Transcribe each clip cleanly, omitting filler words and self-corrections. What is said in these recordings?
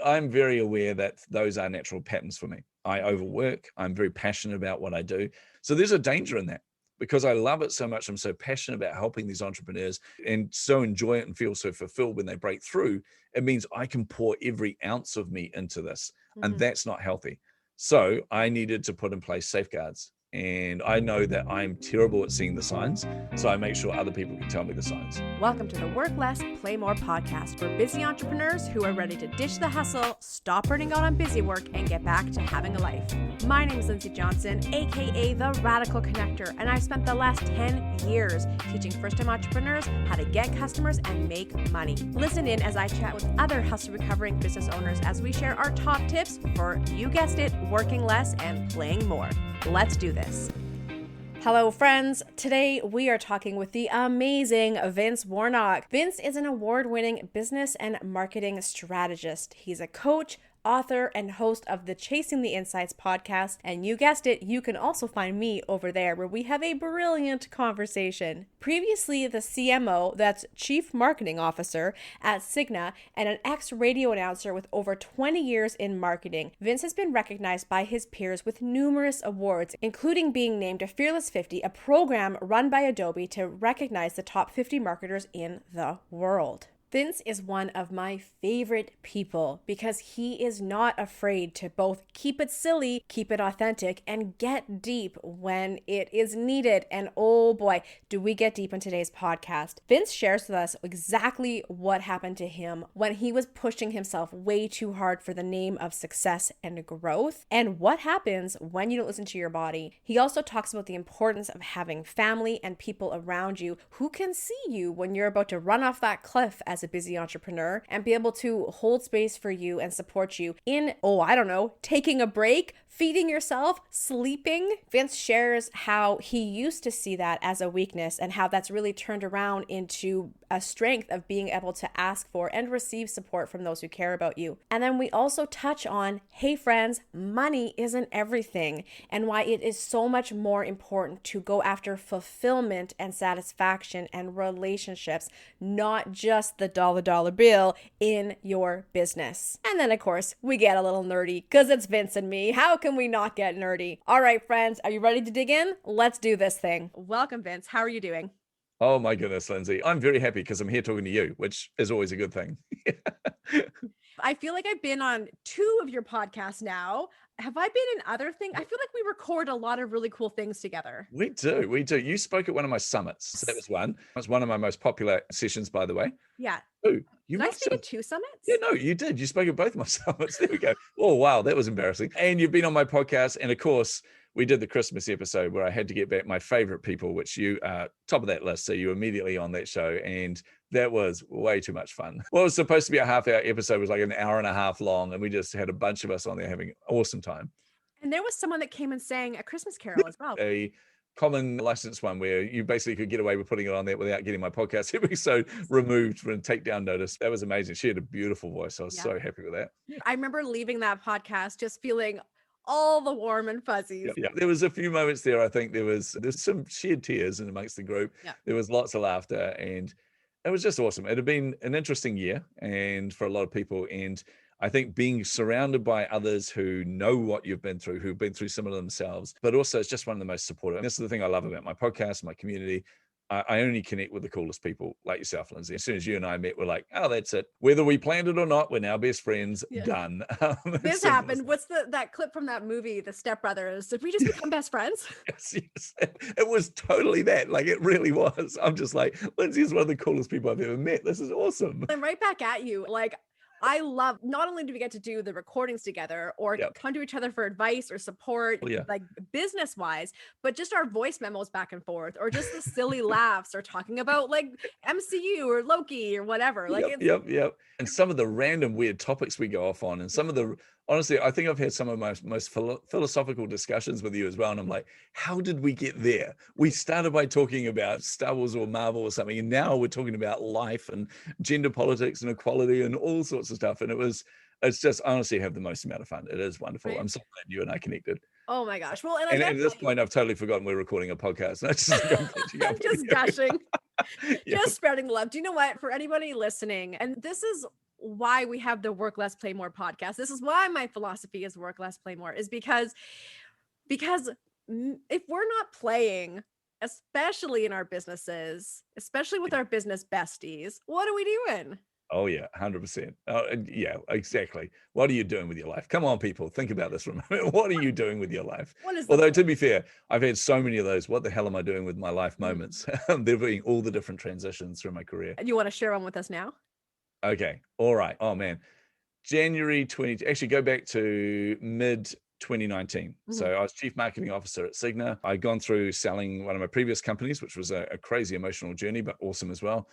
I'm very aware that those are natural patterns for me. I overwork. I'm very passionate about what I do. So there's a danger in that because I love it so much. I'm so passionate about helping these entrepreneurs and so enjoy it and feel so fulfilled when they break through. It means I can pour every ounce of me into this, and that's not healthy. So I needed to put in place safeguards. And I know that I'm terrible at seeing the signs. So I make sure other people can tell me the signs. Welcome to the Work Less, Play More podcast for busy entrepreneurs who are ready to ditch the hustle, stop burning out on busy work, and get back to having a life. My name is Lindsay Johnson, aka The Radical Connector, and I've spent the last 10 years teaching first-time entrepreneurs how to get customers and make money. Listen in as I chat with other hustle-recovering business owners as we share our top tips for, you guessed it, working less and playing more. Let's do this. Hello, friends. Today we are talking with the amazing Vince Warnock. Vince is an award-winning business and marketing strategist. He's a coach, author, and host of the Chasing the Insights podcast. And you guessed it, you can also find me over there where we have a brilliant conversation. Previously the CMO, that's Chief Marketing Officer at Cigna, and an ex-radio announcer with over 20 years in marketing, Vince has been recognized by his peers with numerous awards, including being named a Fearless 50, a program run by Adobe to recognize the top 50 marketers in the world. Vince is one of my favorite people because he is not afraid to both keep it silly, keep it authentic, and get deep when it is needed. And oh boy, do we get deep in today's podcast. Vince shares with us exactly what happened to him when he was pushing himself way too hard for the name of success and growth, and what happens when you don't listen to your body. He also talks about the importance of having family and people around you who can see you when you're about to run off that cliff as a busy entrepreneur and be able to hold space for you and support you in, taking a break, feeding yourself, sleeping. Vince shares how he used to see that as a weakness and how that's really turned around into a strength of being able to ask for and receive support from those who care about you. And then we also touch on, hey friends, money isn't everything, and why it is so much more important to go after fulfillment and satisfaction and relationships, not just the dollar bill in your business. And then of course, we get a little nerdy because it's Vince and me. How can we not get nerdy? All right, friends, are you ready to dig in? Let's do this thing. Welcome, Vince. How are you doing? Oh my goodness, Lindsay. I'm very happy because I'm here talking to you, which is always a good thing. I feel like I've been on 2 of your podcasts now. Have I been in other things? I feel like we record a lot of really cool things together. We do. You spoke at one of my summits. So that was one. It was one of my most popular sessions, by the way. Yeah. Oh, Did I speak at 2 summits? Yeah, no, you did. You spoke at both my summits. There we go. Oh, wow. That was embarrassing. And you've been on my podcast. And of course, we did the Christmas episode where I had to get back my favorite people, which you are top of that list. So you were immediately on that show. And that was way too much fun. What was supposed to be a half-hour episode was like an hour and a half long. And we just had a bunch of us on there having an awesome time. And there was someone that came and sang a Christmas carol as well. A common license one where you basically could get away with putting it on there without getting my podcast episode removed from a takedown notice. That was amazing. She had a beautiful voice. I was so happy with that. I remember leaving that podcast just feeling all the warm and fuzzies. Yeah. There was a few moments there. I think there's some shared tears in amongst the group. Yeah. There was lots of laughter and it was just awesome. It had been an interesting year and for a lot of people. And I think being surrounded by others who know what you've been through, who've been through similar themselves, but also it's just one of the most supportive. And this is the thing I love about my podcast, my community. I only connect with the coolest people like yourself, Lindsay. As soon as you and I met, we're like, oh, that's it. Whether we planned it or not, we're now best friends. Yeah. Done. This happened. What's that clip from that movie, The Step Brothers? Did we just become best friends? Yes. It was totally that. Like, it really was. I'm just like, Lindsay is one of the coolest people I've ever met. This is awesome. I'm right back at you. Like, I love, not only do we get to do the recordings together or come to each other for advice or support, like business wise, but just our voice memos back and forth, or just the silly laughs or talking about like MCU or Loki or whatever. Like, yep. And some of the random weird topics we go off on, and some of the, honestly, I think I've had some of my most philosophical discussions with you as well. And I'm like, how did we get there? We started by talking about Star Wars or Marvel or something. And now we're talking about life and gender politics and equality and all sorts of stuff. And it's just honestly have the most amount of fun. It is wonderful. Right. I'm so glad you and I connected. Oh my gosh. Well, and at this point, I've totally forgotten we're recording a podcast. I'm just gushing, just spreading love. Do you know what? For anybody listening, and this is why we have the Work Less, Play More podcast. This is why my philosophy is work less, play more, is because if we're not playing, especially in our businesses, especially with our business besties, what are we doing? Oh yeah, 100%. Yeah, exactly. What are you doing with your life? Come on, people, think about this for a moment. What are you doing with your life? What is Although to be fair, I've had so many of those, what the hell am I doing with my life moments? They're being all the different transitions through my career. You want to share one with us now? Okay. All right. Oh man. January 20, actually go back to mid 2019. So I was chief marketing officer at Cigna. I'd gone through selling one of my previous companies, which was a crazy emotional journey, but awesome as well.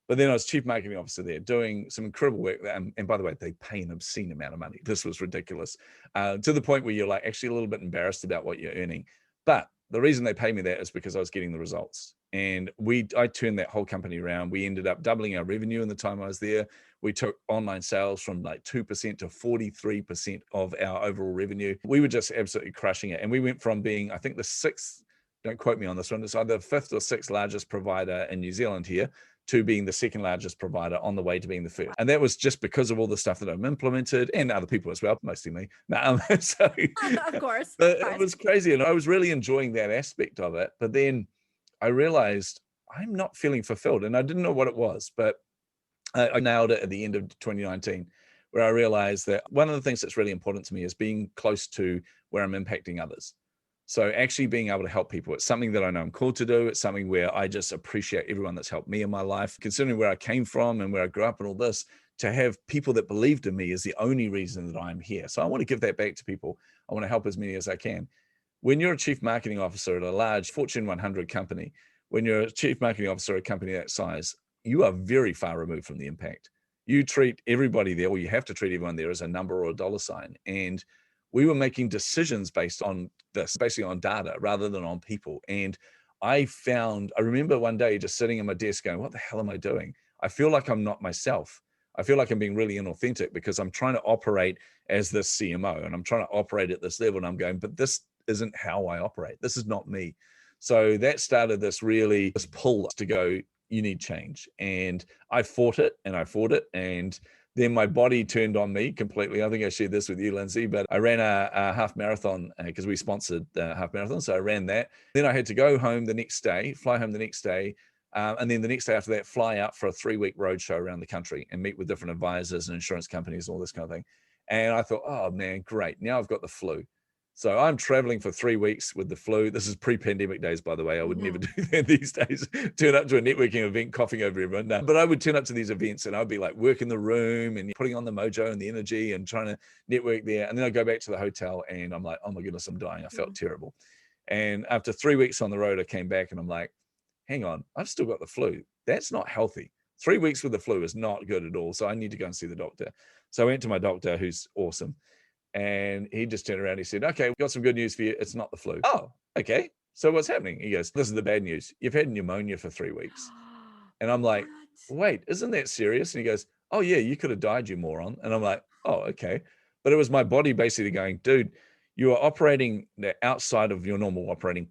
But then I was chief marketing officer there doing some incredible work. And by the way, they pay an obscene amount of money. This was ridiculous, to the point where you're like actually a little bit embarrassed about what you're earning. But the reason they pay me that is because I was getting the results. And I turned that whole company around. We ended up doubling our revenue in the time I was there. We took online sales from like 2% to 43% of our overall revenue. We were just absolutely crushing it. And we went from being, I think, the sixth, don't quote me on this one, it's either the fifth or sixth largest provider in New Zealand here, to being the second largest provider, on the way to being the first. And that was just because of all the stuff that I've implemented, and other people as well, mostly me. So, of course. But it was crazy. And I was really enjoying that aspect of it. But then I realized I'm not feeling fulfilled. And I didn't know what it was, but I nailed it at the end of 2019, where I realized that one of the things that's really important to me is being close to where I'm impacting others. So actually being able to help people, it's something that I know I'm called to do. It's something where I just appreciate everyone that's helped me in my life. Considering where I came from and where I grew up and all this, to have people that believed in me is the only reason that I'm here. So I want to give that back to people. I want to help as many as I can. When you're a chief marketing officer at a large Fortune 100 company, when you're a chief marketing officer at a company that size, you are very far removed from the impact. You treat everybody there, or you have to treat everyone there as a number or a dollar sign. And we were making decisions based on this, basically on data rather than on people. And I remember one day just sitting at my desk going, what the hell am I doing? I feel like I'm not myself. I feel like I'm being really inauthentic because I'm trying to operate as this CMO and I'm trying to operate at this level. And I'm going, but this isn't how I operate. This is not me. So that started this pull to go, you need change. And I fought it. And then my body turned on me completely. I think I shared this with you, Lindsay, but I ran a half marathon because we sponsored half marathon. So I ran that. Then I had to go home the next day, fly home the next day. And then the next day after that, fly out for a 3-week roadshow around the country and meet with different advisors and insurance companies, all this kind of thing. And I thought, oh man, great. Now I've got the flu. So I'm traveling for 3 weeks with the flu. This is pre-pandemic days, by the way. I would never do that these days. Turn up to a networking event, coughing over everyone. No. But I would turn up to these events and I'd be like working the room and putting on the mojo and the energy and trying to network there. And then I go back to the hotel and I'm like, oh my goodness, I'm dying. I felt terrible. And after 3 weeks on the road, I came back and I'm like, hang on, I've still got the flu. That's not healthy. 3 weeks with the flu is not good at all. So I need to go and see the doctor. So I went to my doctor, who's awesome. And he just turned around. He said, okay, we've got some good news for you. It's not the flu. Oh, okay. So what's happening? He goes, this is the bad news. You've had pneumonia for 3 weeks. And I'm like, wait, isn't that serious? And he goes, oh yeah, you could have died, you moron. And I'm like, oh, okay. But it was my body basically going, dude, you are operating outside of your normal operating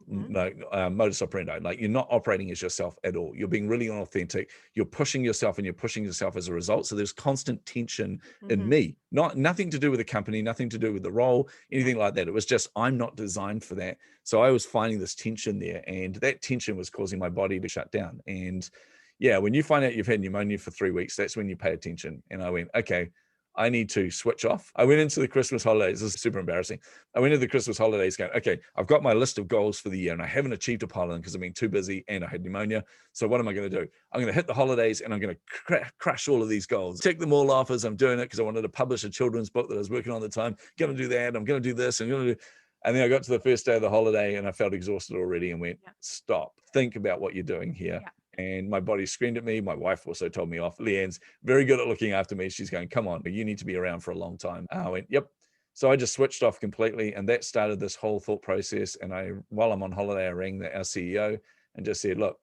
modus operandi. Like you're not operating as yourself at all. You're being really unauthentic. You're pushing yourself and you're pushing yourself as a result. So there's constant tension in me, nothing to do with the company, nothing to do with the role, anything like that. It was just, I'm not designed for that. So I was finding this tension there and that tension was causing my body to shut down. And yeah, when you find out you've had pneumonia for 3 weeks, that's when you pay attention. And I went, okay, I need to switch off. I went into the Christmas holidays. This is super embarrassing. I went into the Christmas holidays going, okay, I've got my list of goals for the year and I haven't achieved a part of them because I've been too busy and I had pneumonia. So what am I going to do? I'm going to hit the holidays and I'm going to crush all of these goals. Tick them all off as I'm doing it because I wanted to publish a children's book that I was working on at the time. Going to do that. I'm going to do this. I'm going to do. And then I got to the first day of the holiday and I felt exhausted already and went, stop, think about what you're doing here. Yeah. And my body screamed at me. My wife also told me off. Leanne's very good at looking after me. She's going, come on, you need to be around for a long time. I went, yep. So I just switched off completely. And that started this whole thought process. And while I'm on holiday, I rang our CEO and just said, look,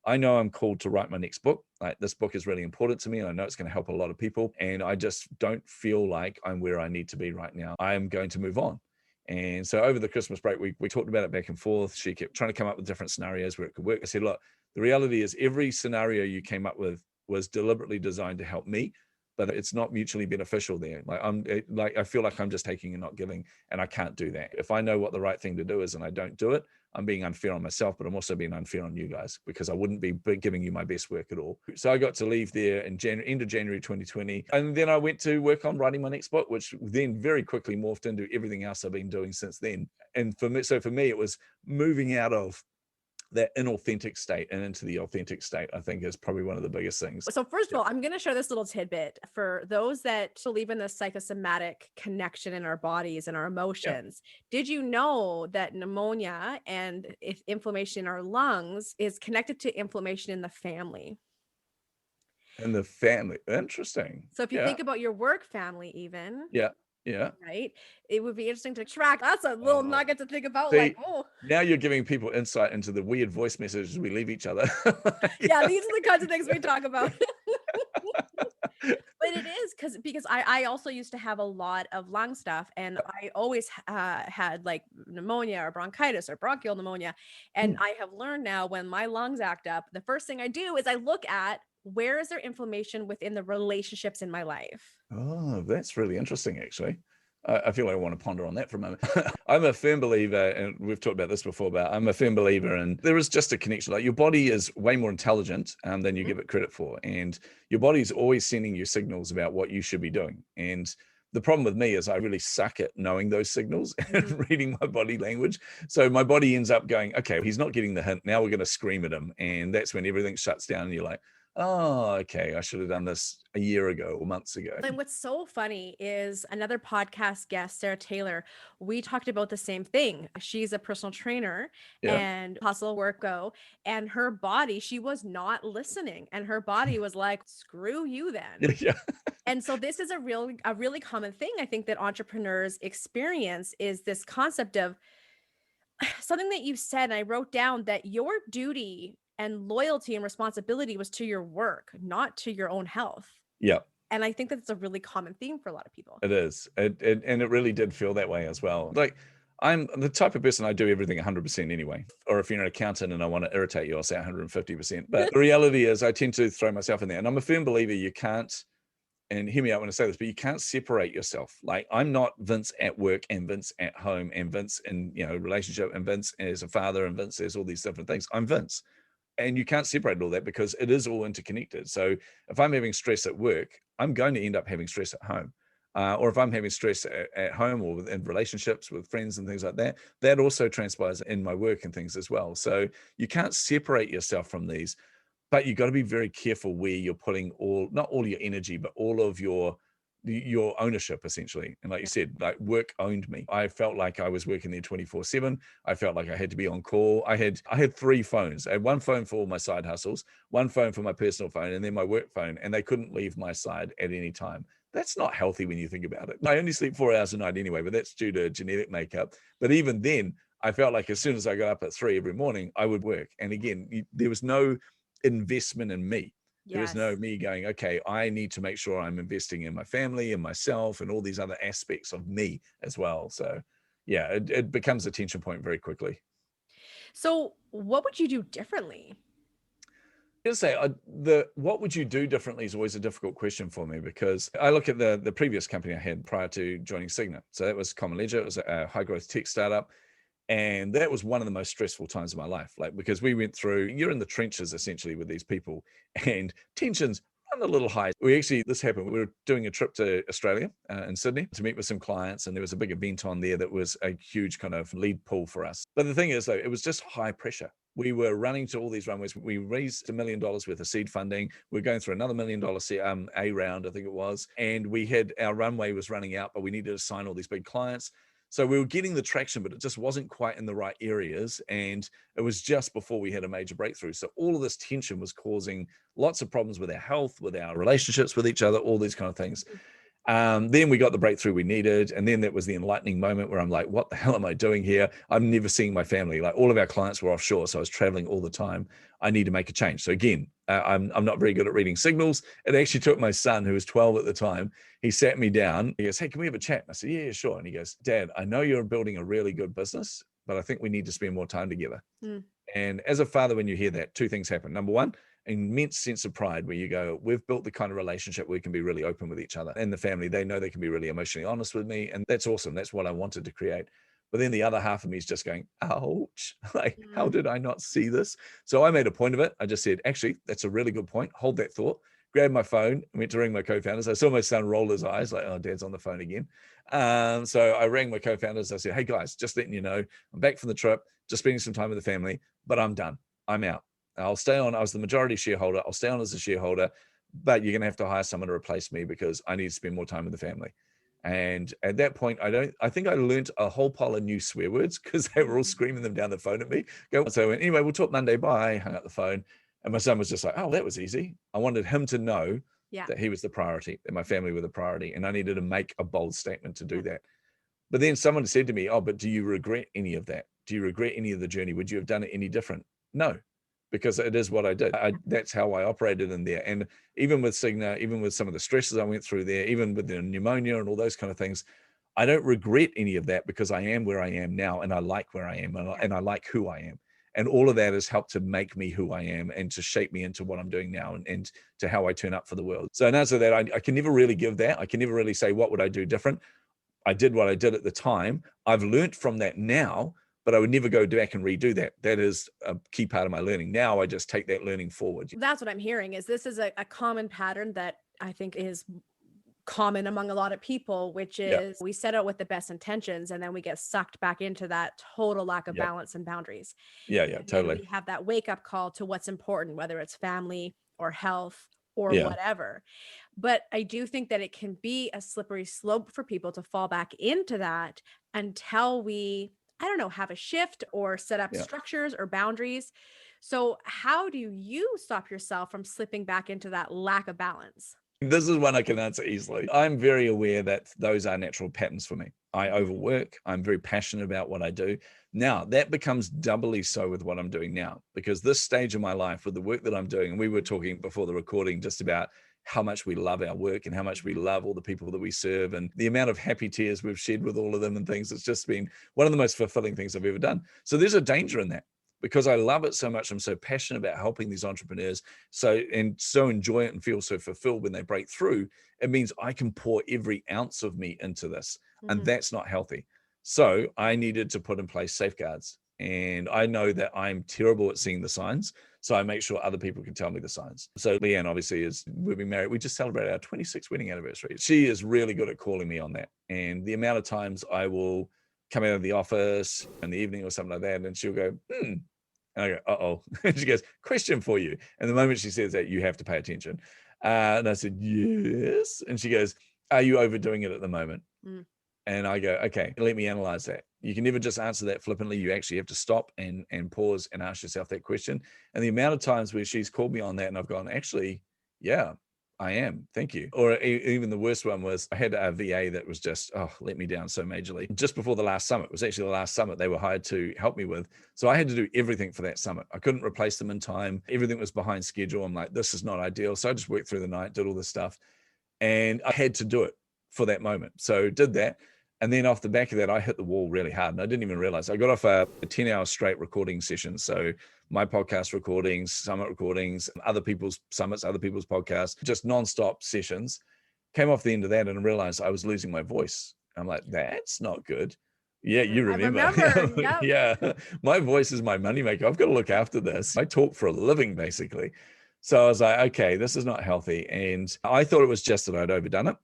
I know I'm called to write my next book. Like this book is really important to me. And I know it's going to help a lot of people. And I just don't feel like I'm where I need to be right now. I am going to move on. And so over the Christmas break, we talked about it back and forth. She kept trying to come up with different scenarios where it could work. I said, look, the reality is every scenario you came up with was deliberately designed to help me, but it's not mutually beneficial there. I feel like I'm just taking and not giving, and I can't do that. If I know what the right thing to do is and I don't do it, I'm being unfair on myself, but I'm also being unfair on you guys, because I wouldn't be giving you my best work at all. So I got to leave there in end of January 2020. And then I went to work on writing my next book, which then very quickly morphed into everything else I've been doing since then. And for me, it was moving out of that inauthentic state and into the authentic state, I think, is probably one of the biggest things. So first of all, I'm going to share this little tidbit for those that believe in the psychosomatic connection in our bodies and our emotions. Yeah. Did you know that pneumonia and inflammation in our lungs is connected to inflammation in the family? In the family. Interesting. So if you think about your work family even. Yeah. Yeah. Right. It would be interesting to track. That's a little nugget to think about. See, now you're giving people insight into the weird voice messages we leave each other. Yeah, these are the kinds of things we talk about. But it is because I also used to have a lot of lung stuff, and I always had like pneumonia or bronchitis or bronchial pneumonia. And I have learned now, when my lungs act up, the first thing I do is I look at, where is there inflammation within the relationships in my life? Oh, that's really interesting, actually. I feel like I want to ponder on that for a moment. I'm a firm believer, and we've talked about this before, but I'm a firm believer, and there is just a connection. Like, your body is way more intelligent than you give it credit for. And your body is always sending you signals about what you should be doing. And the problem with me is I really suck at knowing those signals and reading my body language. So my body ends up going, okay, he's not getting the hint. Now we're going to scream at him. And that's when everything shuts down and you're like, oh, okay, I should have done this a year ago or months ago. And what's so funny is another podcast guest, Sarah Taylor, we talked about the same thing. She's a personal trainer and hustle, work, go. And her body, she was not listening. And her body was like, screw you then. Yeah. And so this is a really common thing, I think, that entrepreneurs experience, is this concept of something that you said, and I wrote down, that your duty and loyalty and responsibility was to your work, not to your own health. Yeah. And I think that's a really common theme for a lot of people. It is. And it really did feel that way as well. Like, I'm the type of person, I do everything 100% anyway. Or if you're an accountant and I want to irritate you, I'll say 150%. But the reality is I tend to throw myself in there. And I'm a firm believer you can't, and hear me out when I say this, but you can't separate yourself. Like, I'm not Vince at work and Vince at home and Vince in, relationship and Vince as a father and Vince as all these different things. I'm Vince. And you can't separate all that because it is all interconnected. So if I'm having stress at work, I'm going to end up having stress at home. Or if I'm having stress at home or in relationships with friends and things like that, that also transpires in my work and things as well. So you can't separate yourself from these, but you've got to be very careful where you're putting not all your energy, but all of your ownership, essentially. And like you said, like, work owned me. I felt like I was working there 24/7. I felt like I had to be on call. I had 3 phones. I had one phone for all my side hustles, one phone for my personal phone, and then my work phone, and they couldn't leave my side at any time. That's not healthy when you think about it. I only sleep 4 hours a night anyway, but that's due to genetic makeup. But even then, I felt like as soon as I got up at 3 every morning, I would work. And again, there was no investment in me. There was no me going, okay, I need to make sure I'm investing in my family and myself and all these other aspects of me as well. So yeah, it becomes a tension point very quickly. So what would you do differently? I say what would you do differently is always a difficult question for me, because I look at the previous company I had prior to joining Cigna. So that was Common Ledger. It was a high growth tech startup. And that was one of the most stressful times of my life, like, because we went through, you're in the trenches essentially with these people, and tensions run a little high. This happened. We were doing a trip to Australia in Sydney to meet with some clients, and there was a big event on there that was a huge kind of lead pool for us. But the thing is, though, it was just high pressure. We were running to all these runways. We raised $1 million worth of seed funding. We're going through another $1 million A round, I think it was. And our runway was running out, but we needed to sign all these big clients. So we were getting the traction, but it just wasn't quite in the right areas. And it was just before we had a major breakthrough. So all of this tension was causing lots of problems with our health, with our relationships with each other, all these kind of things. Then we got the breakthrough we needed. And then that was the enlightening moment where I'm like, what the hell am I doing here? I'm never seeing my family. Like, all of our clients were offshore, so I was traveling all the time. I need to make a change. So again, I'm not very good at reading signals. It actually took my son, who was 12 at the time. He sat me down. He goes, hey, can we have a chat? And I said, yeah, sure. And he goes, Dad, I know you're building a really good business, but I think we need to spend more time together. And as a father, when you hear that, 2 things happen. Number one, immense sense of pride where you go, we've built the kind of relationship where we can be really open with each other. And the family, they know they can be really emotionally honest with me. And that's awesome. That's what I wanted to create. But then the other half of me is just going, ouch, like, how did I not see this? So I made a point of it. I just said, actually, that's a really good point. Hold that thought. Grabbed my phone, went to ring my co-founders. I saw my son roll his eyes like, oh, Dad's on the phone again. So I rang my co-founders. I said, hey guys, just letting you know, I'm back from the trip, just spending some time with the family, but I'm done. I'm out. I'll stay on. I was the majority shareholder. I'll stay on as a shareholder, but you're going to have to hire someone to replace me because I need to spend more time with the family. And at that point, I think I learned a whole pile of new swear words because they were all screaming them down the phone at me. So anyway, we'll talk Monday. Bye. Hung up the phone. And my son was just like, oh, that was easy. I wanted him to know that he was the priority, that my family were the priority. And I needed to make a bold statement to do that. But then someone said to me, oh, but do you regret any of that? Do you regret any of the journey? Would you have done it any different? No, because it is what I did. That's how I operated in there. And even with Cigna, even with some of the stresses I went through there, even with the pneumonia and all those kind of things, I don't regret any of that because I am where I am now and I like where I am and I like who I am. And all of that has helped to make me who I am and to shape me into what I'm doing now and to how I turn up for the world. So in answer to that, I can never really give that. I can never really say, what would I do different? I did what I did at the time. I've learned from that now, but I would never go back and redo that. That is a key part of my learning. Now I just take that learning forward. That's what I'm hearing is this is a common pattern that I think is common among a lot of people, which is we set out with the best intentions and then we get sucked back into that total lack of balance and boundaries. Yeah, totally. We have that wake up call to what's important, whether it's family or health or whatever. But I do think that it can be a slippery slope for people to fall back into that until we, I don't know, have a shift or set up structures or boundaries. So how do you stop yourself from slipping back into that lack of balance? This is one I can answer easily. I'm very aware that those are natural patterns for me. I overwork. I'm very passionate about what I do. Now, that becomes doubly so with what I'm doing now, because this stage of my life with the work that I'm doing, and we were talking before the recording just about how much we love our work and how much we love all the people that we serve and the amount of happy tears we've shed with all of them and things. It's just been one of the most fulfilling things I've ever done. So there's a danger in that. Because I love it so much, I'm so passionate about helping these entrepreneurs, so enjoy it and feel so fulfilled when they break through. It means I can pour every ounce of me into this, and that's not healthy. So I needed to put in place safeguards, and I know that I'm terrible at seeing the signs, so I make sure other people can tell me the signs. So Leanne, obviously, we've been married. We just celebrated our 26th wedding anniversary. She is really good at calling me on that, and the amount of times I will come out of the office in the evening or something like that, and she'll go, And I go, uh-oh. And she goes, question for you. And the moment she says that, you have to pay attention. And I said, yes. And she goes, are you overdoing it at the moment? And I go, okay, let me analyze that. You can never just answer that flippantly. You actually have to stop and pause and ask yourself that question. And the amount of times where she's called me on that and I've gone, actually, yeah, I am. Thank you. Or even the worst one was I had a VA that was just, let me down so majorly. Just before the last summit, it was actually the last summit they were hired to help me with. So I had to do everything for that summit. I couldn't replace them in time. Everything was behind schedule. I'm like, this is not ideal. So I just worked through the night, did all this stuff. And I had to do it for that moment. So did that. And then off the back of that, I hit the wall really hard. And I didn't even realize I got off a 10-hour straight recording session. So my podcast recordings, summit recordings, other people's summits, other people's podcasts, just nonstop sessions. Came off the end of that and realized I was losing my voice. I'm like, that's not good. Yeah, you remember. Yep. Yeah, my voice is my moneymaker. I've got to look after this. I talk for a living, basically. So I was like, okay, this is not healthy. And I thought it was just that I'd overdone it.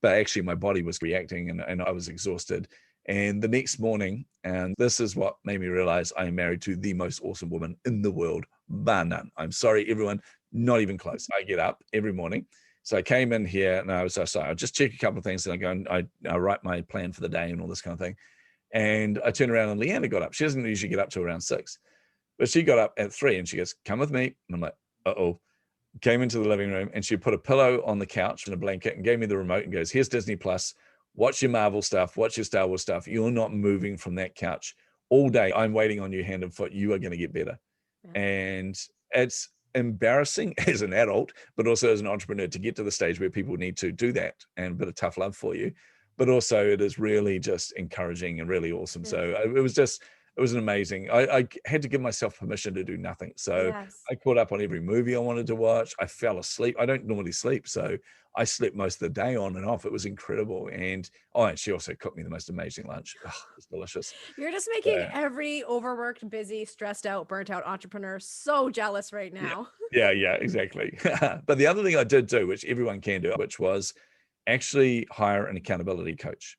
But actually my body was reacting and I was exhausted. And the next morning, and this is what made me realize I am married to the most awesome woman in the world, bar none. I'm sorry, everyone, not even close. I get up every morning. So I came in here and I was sorry, I'll just check a couple of things and I go and I write my plan for the day and all this kind of thing. And I turned around and Leanna got up. She doesn't usually get up till around 6, but she got up at 3 and she goes, come with me. And I'm like, uh-oh. Came into the living room and she put a pillow on the couch and a blanket and gave me the remote and goes, here's Disney Plus, watch your Marvel stuff, watch your Star Wars stuff. You're not moving from that couch all day. I'm waiting on you hand and foot. You are going to get better. Yeah. And it's embarrassing as an adult, but also as an entrepreneur to get to the stage where people need to do that and a bit of tough love for you. But also it is really just encouraging and really awesome. Yeah. So it was just It was amazing. I had to give myself permission to do nothing. So Yes. I caught up on every movie I wanted to watch. I fell asleep. I don't normally sleep, so I slept most of the day on and off. It was incredible. And she also cooked me the most amazing lunch. Oh, it was delicious. You're just making every overworked, busy, stressed out, burnt out entrepreneur so jealous right now. Yeah, exactly. But the other thing I did do, which everyone can do, which was actually hire an accountability coach.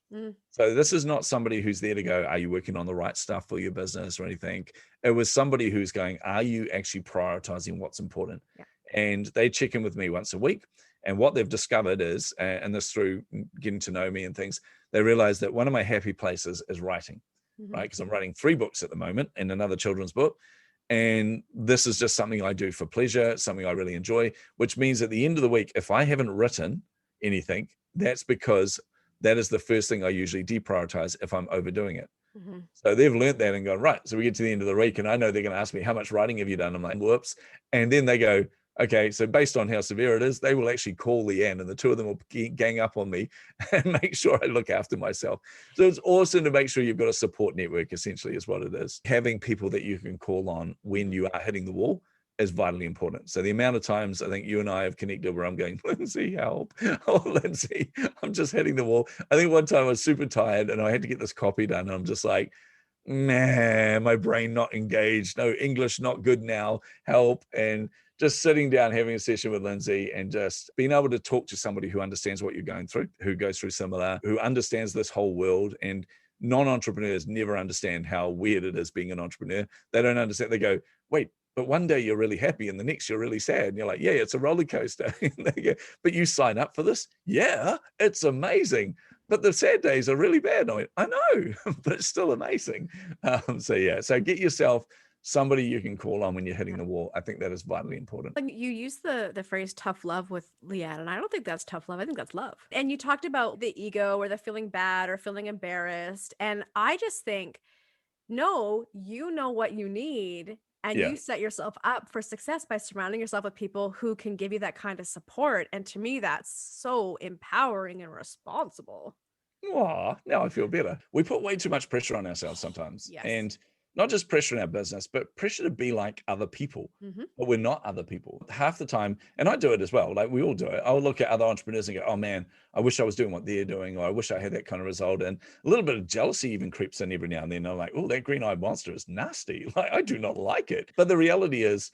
So this is not somebody who's there to go, are you working on the right stuff for your business or anything? It was somebody who's going, are you actually prioritizing what's important? Yeah. And they check in with me once a week. And what they've discovered is, and this through getting to know me and things, they realize that one of my happy places is writing, right? Because I'm writing 3 books at the moment and another children's book. And this is just something I do for pleasure, something I really enjoy, which means at the end of the week, if I haven't written anything, that's because that is the first thing I usually deprioritize if I'm overdoing it. So they've learned that and gone, right. So we get to the end of the week and I know they're going to ask me, how much writing have you done? I'm like, whoops. And then they go, okay, so based on how severe it is, they will actually call Leanne and the two of them will gang up on me and make sure I look after myself. So it's awesome to make sure you've got a support network, essentially is what it is. Having people that you can call on when you are hitting the wall is vitally important. So the amount of times I think you and I have connected where I'm going, Lindsay, help. Oh, Lindsay, I'm just hitting the wall. I think one time I was super tired and I had to get this copy done. And I'm just like, man, my brain not engaged. No, English not good now. Help. And just sitting down, having a session with Lindsay and just being able to talk to somebody who understands what you're going through, who goes through similar, who understands this whole world. And non-entrepreneurs never understand how weird it is being an entrepreneur. They don't understand. They go, wait, but one day you're really happy and the next you're really sad. And you're like, yeah, it's a roller coaster. They go, but you sign up for this? Yeah, it's amazing. But the sad days are really bad. I went, I know, but it's still amazing. So get yourself somebody you can call on when you're hitting the wall. I think that is vitally important. Like you use the phrase tough love with Leanne, and I don't think that's tough love. I think that's love. And you talked about the ego or the feeling bad or feeling embarrassed. And I just think, no, you know what you need. And you set yourself up for success by surrounding yourself with people who can give you that kind of support. And to me, that's so empowering and responsible. Oh, now I feel better. We put way too much pressure on ourselves sometimes. Yes. And not just pressure in our business, but pressure to be like other people. But we're not other people. Half the time, and I do it as well, like we all do it. I'll look at other entrepreneurs and go, oh man, I wish I was doing what they're doing, or I wish I had that kind of result. And a little bit of jealousy even creeps in every now and then. I'm like, oh, that green-eyed monster is nasty. Like, I do not like it. But the reality is,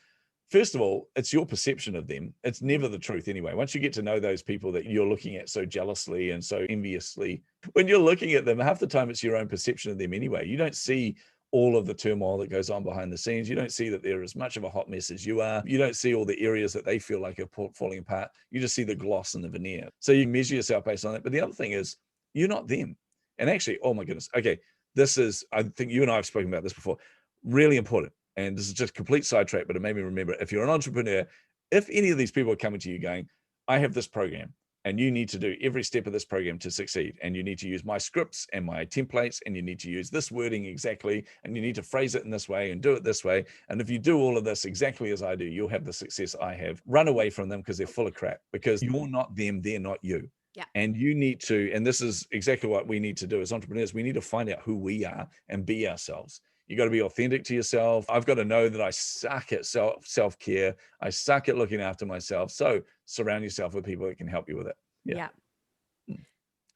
first of all, it's your perception of them. It's never the truth anyway. Once you get to know those people that you're looking at so jealously and so enviously, when you're looking at them, half the time it's your own perception of them anyway. You don't see all of the turmoil that goes on behind the scenes. You don't see that they're as much of a hot mess as you are. You don't see all the areas that they feel like are falling apart. You just see the gloss and the veneer. So you measure yourself based on that. But the other thing is, you're not them. And actually, oh my goodness. Okay, this is, I think you and I have spoken about this before, really important. And this is just complete sidetrack, but it made me remember, if you're an entrepreneur, if any of these people are coming to you going, I have this program, and you need to do every step of this program to succeed. And you need to use my scripts and my templates, and you need to use this wording exactly, and you need to phrase it in this way and do it this way. And if you do all of this exactly as I do, you'll have the success I have. Run away from them because they're full of crap, because you're not them, they're not you. Yeah. And you need to, and this is exactly what we need to do as entrepreneurs. We need to find out who we are and be ourselves. You got to be authentic to yourself. I've got to know that I suck at self-care. I suck at looking after myself. So surround yourself with people that can help you with it. Yeah.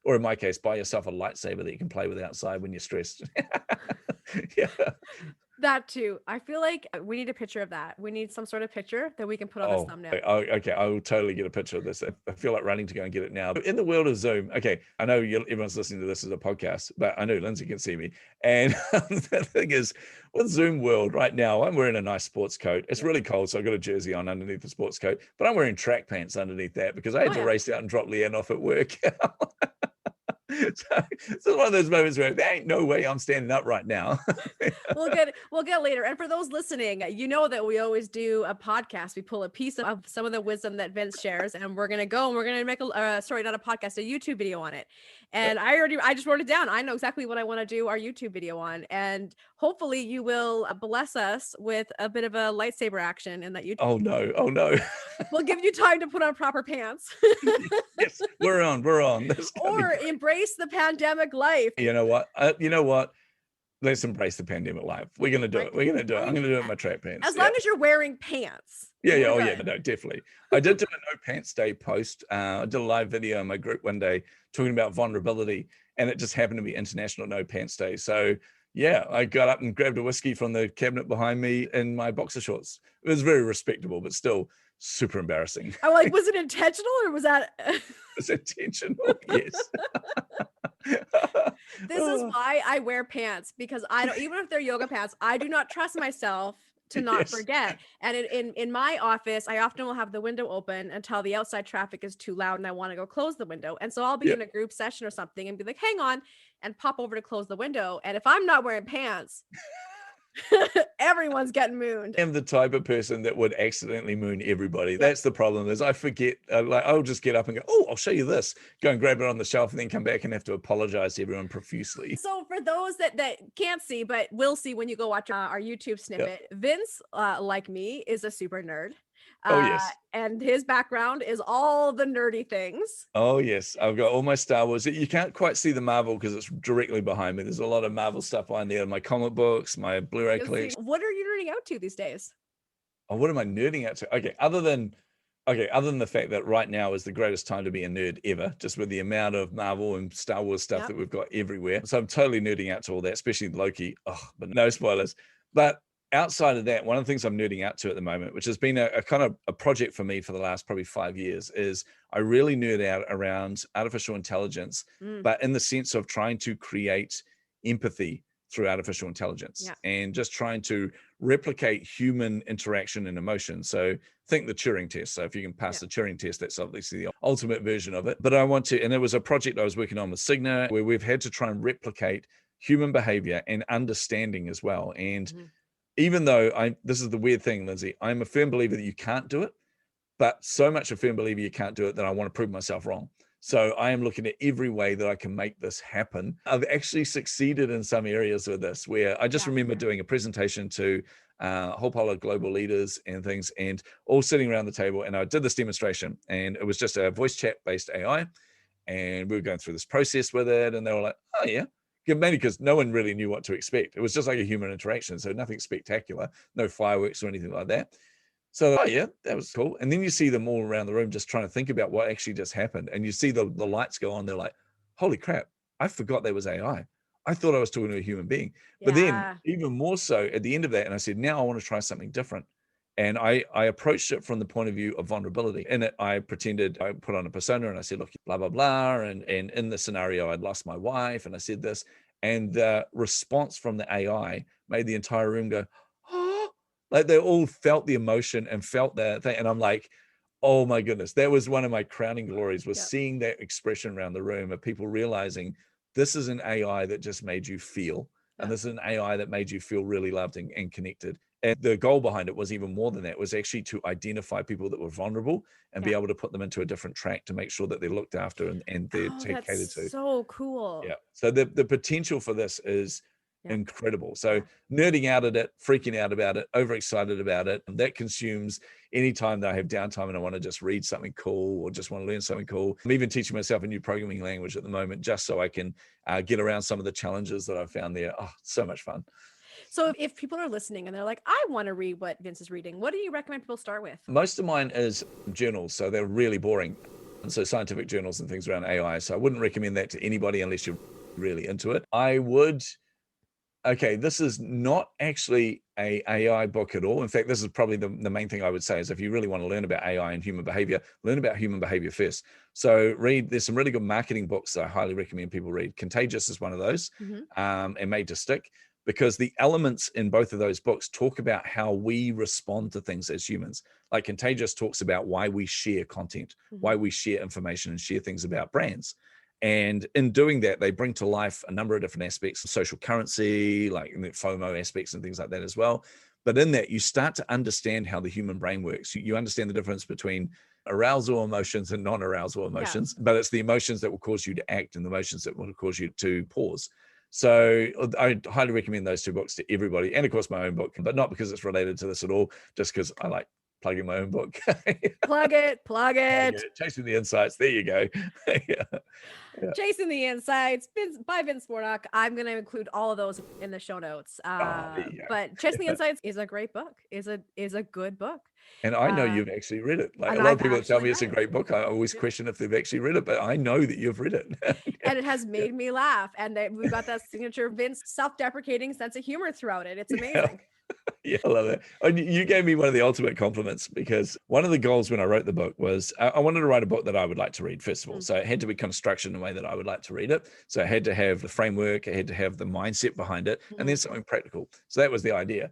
Or in my case, buy yourself a lightsaber that you can play with outside when you're stressed. Yeah. That too. I feel like we need a picture of that. We need some sort of picture that we can put on a thumbnail. Okay. I will totally get a picture of this. I feel like running to go and get it now. In the world of Zoom, okay, I know everyone's listening to this as a podcast, but I know Lindsay can see me. And the thing is, with Zoom world right now, I'm wearing a nice sports coat. It's really cold, so I've got a jersey on underneath the sports coat, but I'm wearing track pants underneath that because I had to race out and drop Leanne off at work. So it's one of those moments where there ain't no way I'm standing up right now. We'll get later. And for those listening, you know that we always do a podcast. We pull a piece of some of the wisdom that Vince shares, and we're gonna go and we're gonna make not a podcast, a YouTube video on it. And I just wrote it down. I know exactly what I want to do our YouTube video on, and hopefully you will bless us with a bit of a lightsaber action in that YouTube. Oh no. We'll give you time to put on proper pants. Yes, we're on. Or embrace the pandemic life. You know what? let's embrace the pandemic life. We're going to do it. We're going to do it. I'm going to do it in my track pants. As long as you're wearing pants. Yeah. Oh yeah. No, definitely. I did do a no pants day post. I did a live video in my group one day talking about vulnerability, and it just happened to be International No Pants Day. So yeah, I got up and grabbed a whiskey from the cabinet behind me in my boxer shorts. It was very respectable, but still super embarrassing. I'm like, was it intentional or was that? It's intentional. Yes. This is why I wear pants, because I don't, even if they're yoga pants, I do not trust myself to not forget. And in my office, I often will have the window open until the outside traffic is too loud and I want to go close the window. And so I'll be in a group session or something and be like, hang on, and pop over to close the window. And if I'm not wearing pants, everyone's getting mooned. I'm the type of person that would accidentally moon everybody. That's the problem, is I forget, like I'll just get up and go, oh, I'll show you this, go and grab it on the shelf and then come back and have to apologize to everyone profusely. So for those that can't see, but will see when you go watch our YouTube snippet, Vince, like me, is a super nerd. Oh, yes. And his background is all the nerdy things. Oh, yes. I've got all my Star Wars. You can't quite see the Marvel because it's directly behind me. There's a lot of Marvel stuff on there. My comic books, my Blu-ray collection. What are you nerding out to these days? Oh, what am I nerding out to? Okay, other than the fact that right now is the greatest time to be a nerd ever, just with the amount of Marvel and Star Wars stuff that we've got everywhere. So I'm totally nerding out to all that, especially Loki. Oh, but no spoilers. But outside of that, one of the things I'm nerding out to at the moment, which has been a kind of a project for me for the last probably 5 years, is I really nerd out around artificial intelligence, but in the sense of trying to create empathy through artificial intelligence and just trying to replicate human interaction and emotion. So think the Turing test. So if you can pass the Turing test, that's obviously the ultimate version of it. But I want to, and it was a project I was working on with Cigna, where we've had to try and replicate human behavior and understanding as well. And even though this is the weird thing, Lindsay, I'm a firm believer that you can't do it, but so much a firm believer you can't do it that I want to prove myself wrong. So I am looking at every way that I can make this happen. I've actually succeeded in some areas with this, where I just remember doing a presentation to a whole pile of global leaders and things, and all sitting around the table. And I did this demonstration, and it was just a voice chat based AI. And we were going through this process with it, and they were like, oh yeah. Mainly because no one really knew what to expect. It was just like a human interaction. So nothing spectacular, no fireworks or anything like that. So, oh yeah, that was cool. And then you see them all around the room just trying to think about what actually just happened. And you see the lights go on. They're like, holy crap, I forgot that was AI. I thought I was talking to a human being. But then even more so at the end of that, and I said, now I want to try something different. And I approached it from the point of view of vulnerability. In it, I pretended, I put on a persona and I said, look, blah, blah, blah. And in the scenario, I'd lost my wife and I said this. And the response from the AI made the entire room go, oh, like they all felt the emotion and felt that thing. And I'm like, oh my goodness, that was one of my crowning glories, was seeing that expression around the room of people realizing this is an AI that just made you feel. And this is an AI that made you feel really loved and connected. And the goal behind it was even more than that, was actually to identify people that were vulnerable and be able to put them into a different track to make sure that they're looked after and they're catered to. So cool. Yeah. So the potential for this is incredible. So nerding out at it, freaking out about it, overexcited about it. And that consumes any time that I have downtime and I want to just read something cool or just want to learn something cool. I'm even teaching myself a new programming language at the moment, just so I can get around some of the challenges that I've found there. Oh, so much fun. So if people are listening and they're like, I want to read what Vince is reading, what do you recommend people start with? Most of mine is journals, so they're really boring. And so scientific journals and things around AI. So I wouldn't recommend that to anybody unless you're really into it. I would, this is not actually a AI book at all. In fact, this is probably the main thing I would say is, if you really want to learn about AI and human behavior, learn about human behavior first. So there's some really good marketing books that I highly recommend people read. Contagious is one of those, and Made to Stick. Because the elements in both of those books talk about how we respond to things as humans. Like Contagious talks about why we share content, why we share information and share things about brands. And in doing that, they bring to life a number of different aspects of social currency, like FOMO aspects and things like that as well. But in that, you start to understand how the human brain works. You understand the difference between arousal emotions and non-arousal emotions, but it's the emotions that will cause you to act and the emotions that will cause you to pause. So I highly recommend those two books to everybody. And of course, my own book, but not because it's related to this at all, just because I like plugging my own book. Plug it. Chasing the insights. There you go. Chasing the Insights by Vince Warnock. I'm going to include all of those in the show notes. But Chasing the Insights is a great book, is a good book. And I know you've actually read it. Like a and lot I've of people that tell me it's a actually great book, I always question if they've actually read it, but I know that you've read it. And it has made me laugh. And we've got that signature Vince self-deprecating sense of humor throughout it. It's amazing. Yeah, I love it. And you gave me one of the ultimate compliments, because one of the goals when I wrote the book was I wanted to write a book that I would like to read, first of all. So it had to be constructed in a way that I would like to read it. So it had to have the framework, it had to have the mindset behind it, and then something practical. So that was the idea.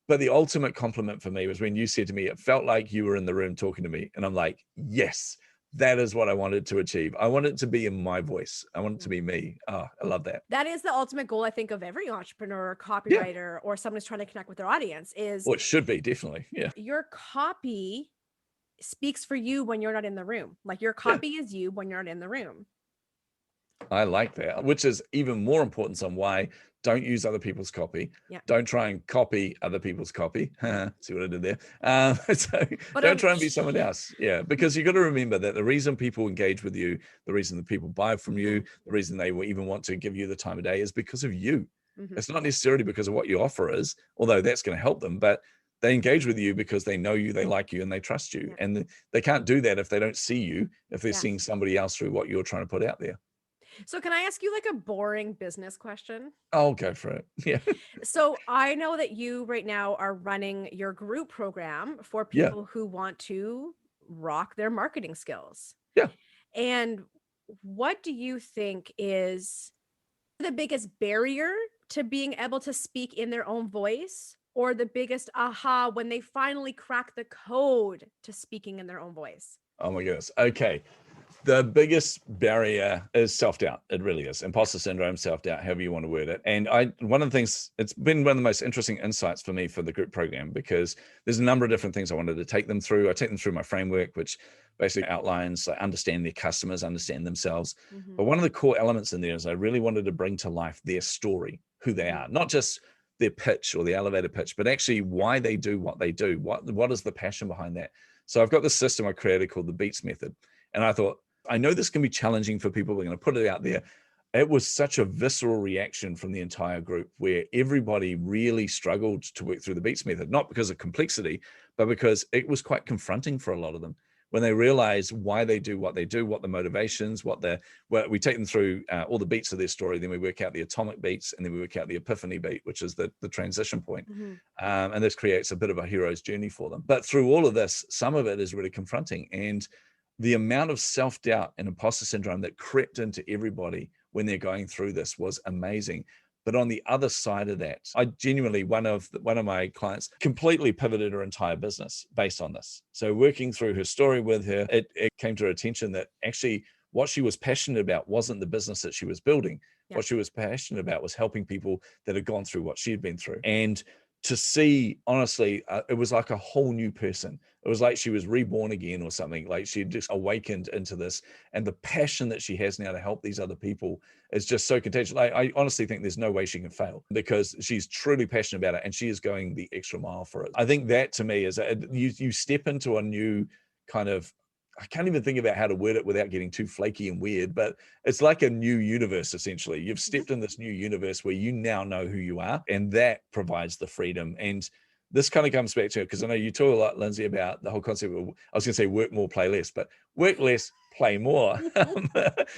But the ultimate compliment for me was when you said to me, it felt like you were in the room talking to me. And I'm like, yes, that is what I wanted to achieve. I want it to be in my voice. I want it to be me. Oh, I love that. That is the ultimate goal, I think, of every entrepreneur, copywriter, or someone who's trying to connect with their audience is. Well, it should be, definitely. Yeah. Your copy speaks for you when you're not in the room. Like your copy is you when you're not in the room. I like that, which is even more important on why don't use other people's copy. Don't try and copy other people's copy. See what I did there? Don't try and be someone else. Yeah, because you got to remember that the reason people engage with you, the reason that people buy from you, the reason they will even want to give you the time of day is because of you. It's not necessarily because of what your offer is, although that's going to help them, but they engage with you because they know you, they like you, and they trust you. And they can't do that if they don't see you, if they're seeing somebody else through what you're trying to put out there. So can I ask you like a boring business question? I'll go for it. Yeah. So I know that you right now are running your group program for people who want to rock their marketing skills. Yeah. And what do you think is the biggest barrier to being able to speak in their own voice, or the biggest aha when they finally crack the code to speaking in their own voice? Oh my goodness. Okay. The biggest barrier is self-doubt. It really is. Imposter syndrome, self-doubt, however you want to word it. And one of the things, it's been one of the most interesting insights for me for the group program, because there's a number of different things I wanted to take them through. I take them through my framework, which basically outlines like understand their customers, understand themselves. But one of the core elements in there is I really wanted to bring to life their story, who they are, not just their pitch or the elevator pitch, but actually why they do what they do. What is the passion behind that? So I've got this system I created called the Beats method. And I thought, I know this can be challenging for people. We're going to put it out there. It was such a visceral reaction from the entire group where everybody really struggled to work through the Beats method, not because of complexity, but because it was quite confronting for a lot of them when they realize why they do, what the motivations, we take them through all the beats of their story. Then we work out the atomic beats, and then we work out the epiphany beat, which is the transition point. And this creates a bit of a hero's journey for them. But through all of this, some of it is really confronting. And the amount of self-doubt and imposter syndrome that crept into everybody when they're going through this was amazing. But on the other side of that, I genuinely, one of my clients completely pivoted her entire business based on this. So working through her story with her, it came to her attention that actually what she was passionate about wasn't the business that she was building. What she was passionate about was helping people that had gone through what she had been through. And to see, honestly, it was like a whole new person. It was like she was reborn again or something. Like she had just awakened into this. And the passion that she has now to help these other people is just so contagious. I honestly think there's no way she can fail, because she's truly passionate about it and she is going the extra mile for it. I think that to me is you step into a new kind of, I can't even think about how to word it without getting too flaky and weird, but it's like a new universe, essentially. You've stepped in this new universe where you now know who you are, and that provides the freedom. And this kind of comes back to it, because I know you talk a lot, Lindsay, about the whole concept of, I was going to say work more, play less, but work less, play more. But